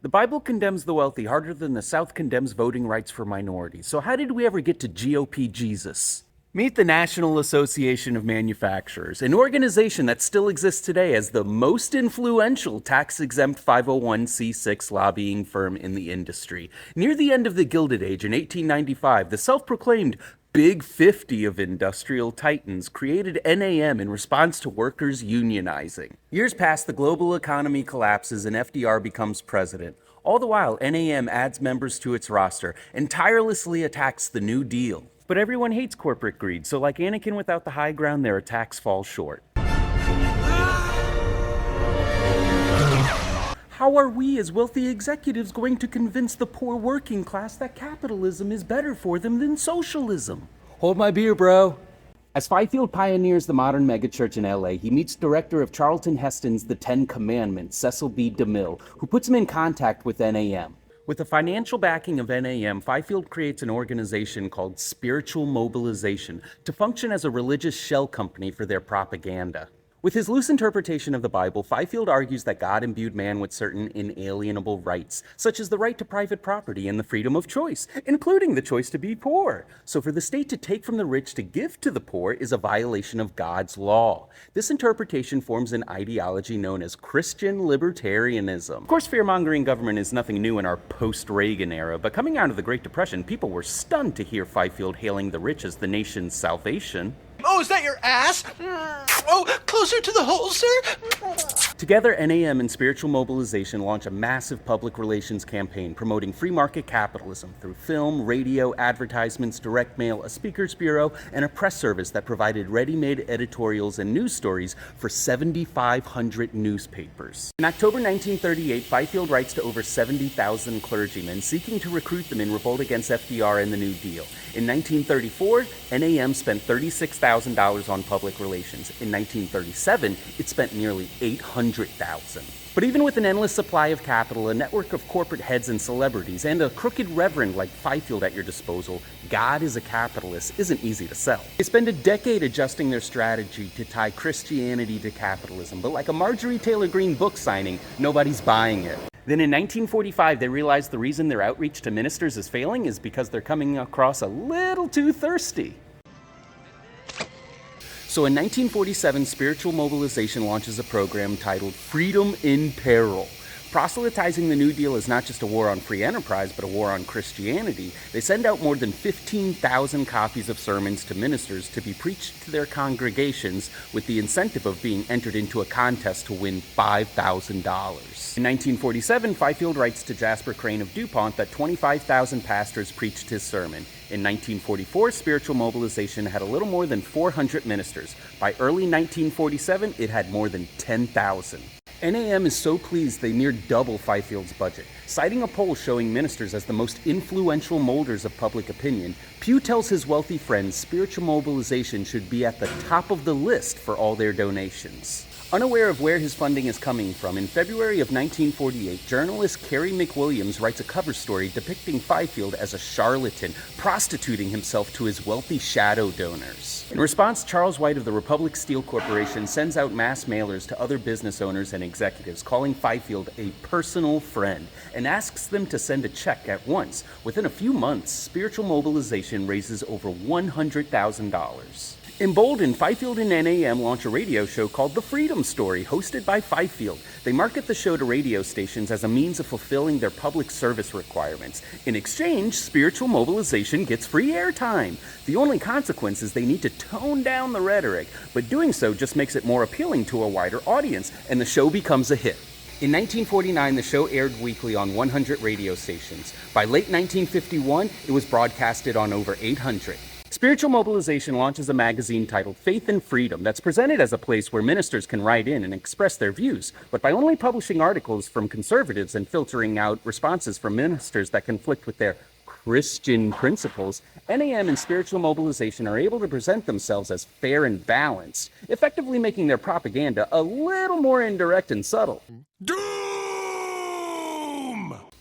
The Bible condemns the wealthy harder than the South condemns voting rights for minorities. So how did we ever get to GOP Jesus? Meet the National Association of Manufacturers, an organization that still exists today as the most influential tax-exempt 501c6 lobbying firm in the industry. Near the end of the Gilded Age in 1895, the self-proclaimed Big 50 of industrial titans created NAM in response to workers unionizing. Years pass, the global economy collapses, and FDR becomes president. All the while, NAM adds members to its roster and tirelessly attacks the New Deal. But everyone hates corporate greed, so like Anakin without the high ground, their attacks fall short. How are we as wealthy executives going to convince the poor working class that capitalism is better for them than socialism? Hold my beer, bro. As Fifield pioneers the modern megachurch in LA, he meets director of Charlton Heston's The Ten Commandments, Cecil B. DeMille, who puts him in contact with NAM. With the financial backing of NAM, Fifield creates an organization called Spiritual Mobilization to function as a religious shell company for their propaganda. With his loose interpretation of the Bible, Fifield argues that God imbued man with certain inalienable rights, such as the right to private property and the freedom of choice, including the choice to be poor. So for the state to take from the rich to give to the poor is a violation of God's law. This interpretation forms an ideology known as Christian libertarianism. Of course, fear-mongering government is nothing new in our post-Reagan era, but coming out of the Great Depression, people were stunned to hear Fifield hailing the rich as the nation's salvation. Oh, is that your ass? Oh, closer to the hole, sir? Together, NAM and Spiritual Mobilization launch a massive public relations campaign promoting free market capitalism through film, radio, advertisements, direct mail, a speakers bureau, and a press service that provided ready-made editorials and news stories for 7,500 newspapers. In October 1938, Fifield writes to over 70,000 clergymen seeking to recruit them in revolt against FDR and the New Deal. In 1934, NAM spent $36,000 on public relations. In 1937, it spent nearly $800,000. But even with an endless supply of capital, a network of corporate heads and celebrities, and a crooked reverend like Fifield at your disposal, God is a capitalist isn't easy to sell. They spend a decade adjusting their strategy to tie Christianity to capitalism, but like a Marjorie Taylor Greene book signing, nobody's buying it. Then in 1945, they realized the reason their outreach to ministers is failing is because they're coming across a little too thirsty. So in 1947, Spiritual Mobilization launches a program titled Freedom in Peril. Proselytizing the New Deal is not just a war on free enterprise, but a war on Christianity. They send out more than 15,000 copies of sermons to ministers to be preached to their congregations with the incentive of being entered into a contest to win $5,000. In 1947, Fifield writes to Jasper Crane of DuPont that 25,000 pastors preached his sermon. In 1944, Spiritual Mobilization had a little more than 400 ministers. By early 1947, it had more than 10,000. NAM is so pleased they near double Fifield's budget. Citing a poll showing ministers as the most influential molders of public opinion, Pew tells his wealthy friends Spiritual Mobilization should be at the top of the list for all their donations. Unaware of where his funding is coming from, in February of 1948, journalist Carrie McWilliams writes a cover story depicting Fifield as a charlatan, prostituting himself to his wealthy shadow donors. In response, Charles White of the Republic Steel Corporation sends out mass mailers to other business owners and executives, calling Fifield a personal friend, and asks them to send a check at once. Within a few months, Spiritual Mobilization raises over $100,000. Emboldened, Fifield and NAM launch a radio show called The Freedom Story, hosted by Fifield. They market the show to radio stations as a means of fulfilling their public service requirements. In exchange, Spiritual Mobilization gets free airtime. The only consequence is they need to tone down the rhetoric, but doing so just makes it more appealing to a wider audience, and the show becomes a hit. In 1949, the show aired weekly on 100 radio stations. By late 1951, it was broadcasted on over 800. Spiritual Mobilization launches a magazine titled Faith and Freedom that's presented as a place where ministers can write in and express their views, but by only publishing articles from conservatives and filtering out responses from ministers that conflict with their Christian principles, NAM and Spiritual Mobilization are able to present themselves as fair and balanced, effectively making their propaganda a little more indirect and subtle.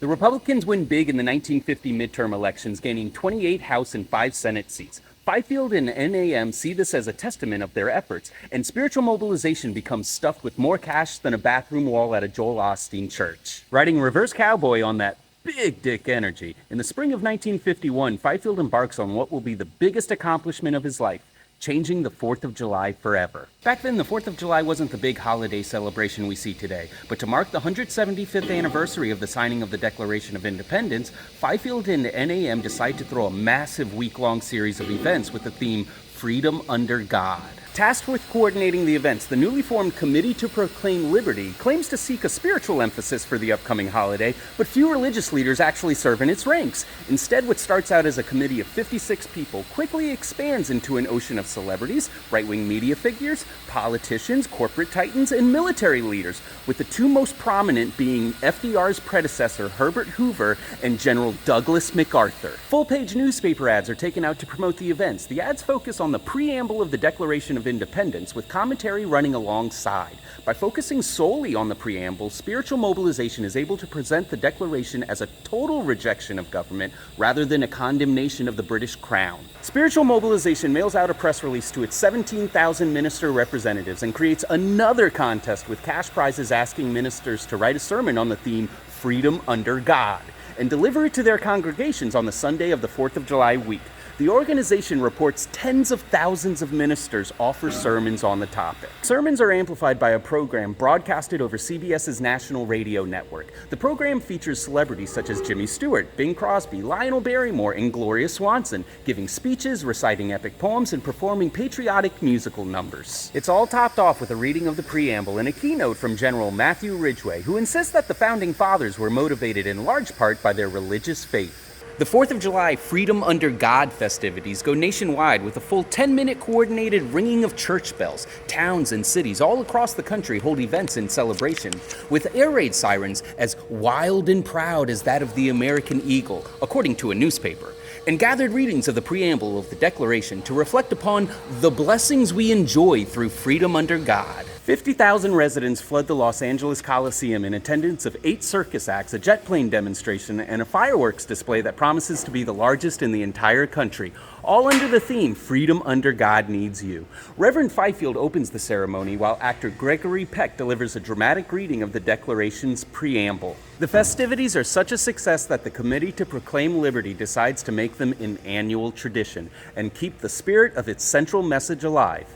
The Republicans win big in the 1950 midterm elections, gaining 28 House and 5 Senate seats. Fifield and NAM see this as a testament of their efforts, and spiritual mobilization becomes stuffed with more cash than a bathroom wall at a Joel Osteen church. Riding reverse cowboy on that big dick energy, in the spring of 1951, Fifield embarks on what will be the biggest accomplishment of his life: changing the 4th of July forever. Back then, the 4th of July wasn't the big holiday celebration we see today, but to mark the 175th anniversary of the signing of the Declaration of Independence, Fifield and NAM decide to throw a massive week-long series of events with the theme Freedom Under God. Tasked with coordinating the events, the newly formed Committee to Proclaim Liberty claims to seek a spiritual emphasis for the upcoming holiday, but few religious leaders actually serve in its ranks. Instead, what starts out as a committee of 56 people quickly expands into an ocean of celebrities, right-wing media figures, politicians, corporate titans, and military leaders, with the two most prominent being FDR's predecessor Herbert Hoover and General Douglas MacArthur. Full-page newspaper ads are taken out to promote the events. The ads focus on the preamble of the Declaration of Independence, with commentary running alongside. By focusing solely on the preamble, spiritual mobilization is able to present the Declaration as a total rejection of government rather than a condemnation of the British Crown. Spiritual mobilization mails out a press release to its 17,000 minister representatives and creates another contest with cash prizes asking ministers to write a sermon on the theme Freedom Under God and deliver it to their congregations on the Sunday of the 4th of July week. The organization reports tens of thousands of ministers offer sermons on the topic. Sermons are amplified by a program broadcasted over CBS's national radio network. The program features celebrities such as Jimmy Stewart, Bing Crosby, Lionel Barrymore, and Gloria Swanson, giving speeches, reciting epic poems, and performing patriotic musical numbers. It's all topped off with a reading of the preamble and a keynote from General Matthew Ridgway, who insists that the Founding Fathers were motivated in large part by their religious faith. The 4th of July Freedom Under God festivities go nationwide with a full 10-minute coordinated ringing of church bells. Towns and cities all across the country hold events in celebration, with air raid sirens as wild and proud as that of the American Eagle, according to a newspaper, and gathered readings of the preamble of the Declaration to reflect upon the blessings we enjoy through freedom under God. 50,000 residents flood the Los Angeles Coliseum in attendance of 8 circus acts, a jet plane demonstration, and a fireworks display that promises to be the largest in the entire country, all under the theme, Freedom Under God Needs You. Reverend Fifield opens the ceremony while actor Gregory Peck delivers a dramatic reading of the Declaration's preamble. The festivities are such a success that the Committee to Proclaim Liberty decides to make them an annual tradition and keep the spirit of its central message alive.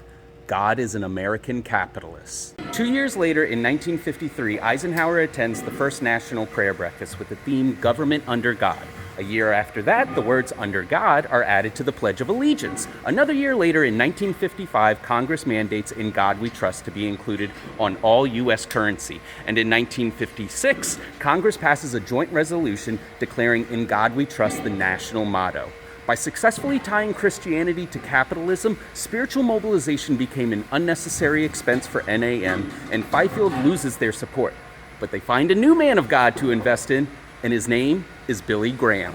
God is an American capitalist. 2 years later, in 1953, Eisenhower attends the first National Prayer Breakfast with the theme Government Under God. A year after that, the words Under God are added to the Pledge of Allegiance. Another year later, in 1955, Congress mandates In God We Trust to be included on all U.S. currency. And in 1956, Congress passes a joint resolution declaring In God We Trust the national motto. By successfully tying Christianity to capitalism, spiritual mobilization became an unnecessary expense for NAM, and Fifield loses their support. But they find a new man of God to invest in, and his name is Billy Graham.